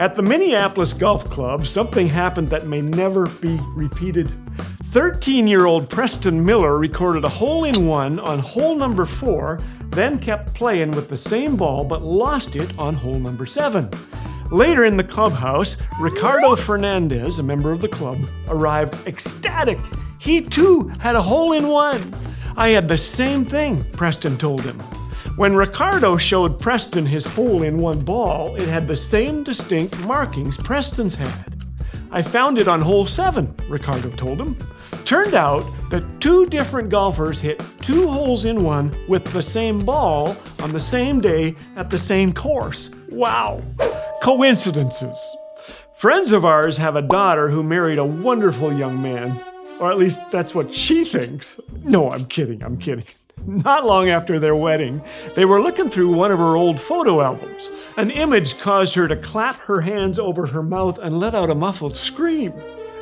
At the Minneapolis Golf Club, something happened that may never be repeated. 13-year-old Preston Miller recorded a hole-in-one on hole number 4, then kept playing with the same ball but lost it on hole number 7. Later in the clubhouse, Ricardo Fernandez, a member of the club, arrived ecstatic. He too had a hole-in-one. I had the same thing, Preston told him. When Ricardo showed Preston his hole-in-one ball, it had the same distinct markings Preston's had. I found it on hole 7, Ricardo told him. Turned out that 2 different golfers hit 2 holes in one with the same ball on the same day at the same course. Wow! Coincidences. Friends of ours have a daughter who married a wonderful young man. Or at least that's what she thinks. No, I'm kidding. Not long after their wedding, they were looking through one of her old photo albums. An image caused her to clap her hands over her mouth and let out a muffled scream.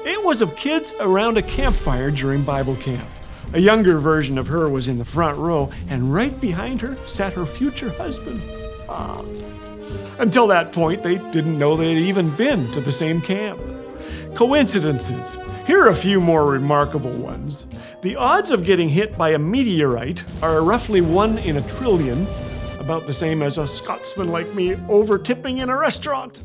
It was of kids around a campfire during Bible camp. A younger version of her was in the front row, and right behind her sat her future husband. Until that point, they didn't know they had even been to the same camp. Coincidences. Here are a few more remarkable ones. The odds of getting hit by a meteorite are roughly 1 in a trillion, about the same as a Scotsman like me over-tipping in a restaurant.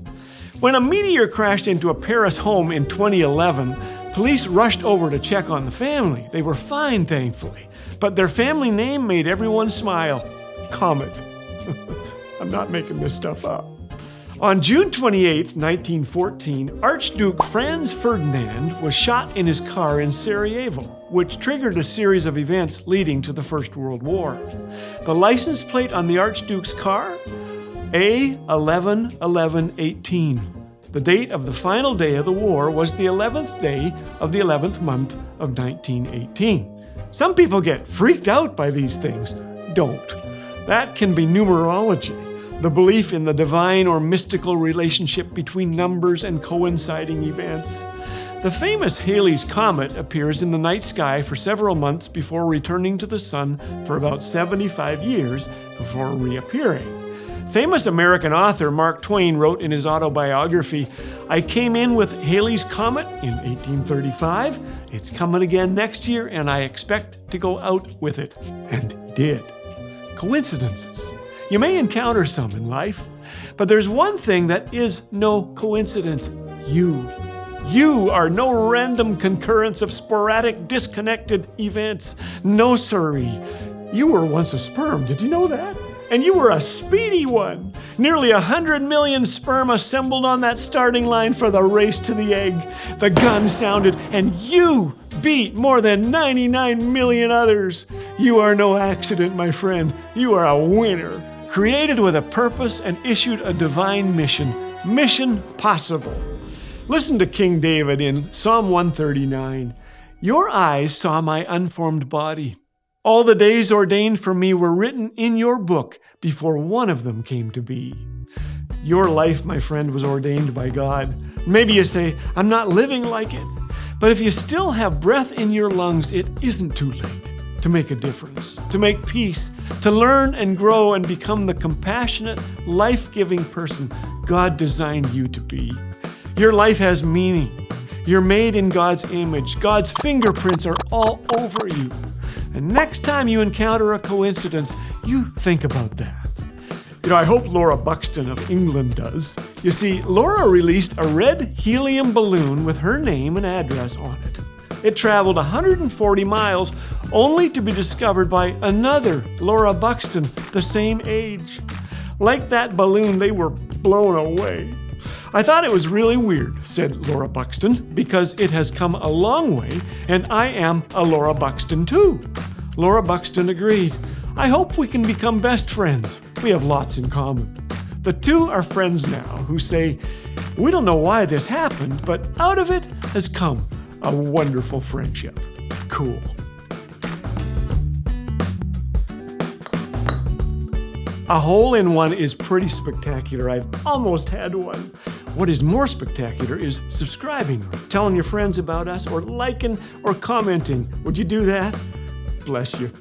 When a meteor crashed into a Paris home in 2011, police rushed over to check on the family. They were fine, thankfully, but their family name made everyone smile. Comet. I'm not making this stuff up. On June 28, 1914, Archduke Franz Ferdinand was shot in his car in Sarajevo, which triggered a series of events leading to the First World War. The license plate on the Archduke's car? A111118. The date of the final day of the war was the 11th day of the 11th month of 1918. Some people get freaked out by these things. Don't. That can be numerology. The belief in the divine or mystical relationship between numbers and coinciding events. The famous Halley's Comet appears in the night sky for several months before returning to the sun for about 75 years before reappearing. Famous American author Mark Twain wrote in his autobiography, "I came in with Halley's Comet in 1835. It's coming again next year, and I expect to go out with it." And he did. Coincidences. You may encounter some in life, but there's one thing that is no coincidence. You. You are no random concurrence of sporadic, disconnected events. No, sirree. You were once a sperm, did you know that? And you were a speedy one. Nearly 100 million sperm assembled on that starting line for the race to the egg. The gun sounded, and you beat more than 99 million others. You are no accident, my friend. You are a winner. Created with a purpose and issued a divine mission. Mission possible. Listen to King David in Psalm 139. Your eyes saw my unformed body. All the days ordained for me were written in your book before one of them came to be. Your life, my friend, was ordained by God. Maybe you say, I'm not living like it. But if you still have breath in your lungs, it isn't too late to make a difference, to make peace, to learn and grow and become the compassionate, life-giving person God designed you to be. Your life has meaning. You're made in God's image. God's fingerprints are all over you. And next time you encounter a coincidence, you think about that. I hope Laura Buxton of England does. You see, Laura released a red helium balloon with her name and address on it. It traveled 140 miles only to be discovered by another Laura Buxton, the same age. Like that balloon, they were blown away. I thought it was really weird, said Laura Buxton, because it has come a long way, and I am a Laura Buxton too. Laura Buxton agreed. I hope we can become best friends. We have lots in common. The two are friends now who say, we don't know why this happened, but out of it has come a wonderful friendship. Cool. A hole-in-one is pretty spectacular. I've almost had one. What is more spectacular is subscribing, or telling your friends about us, or liking or commenting. Would you do that? Bless you.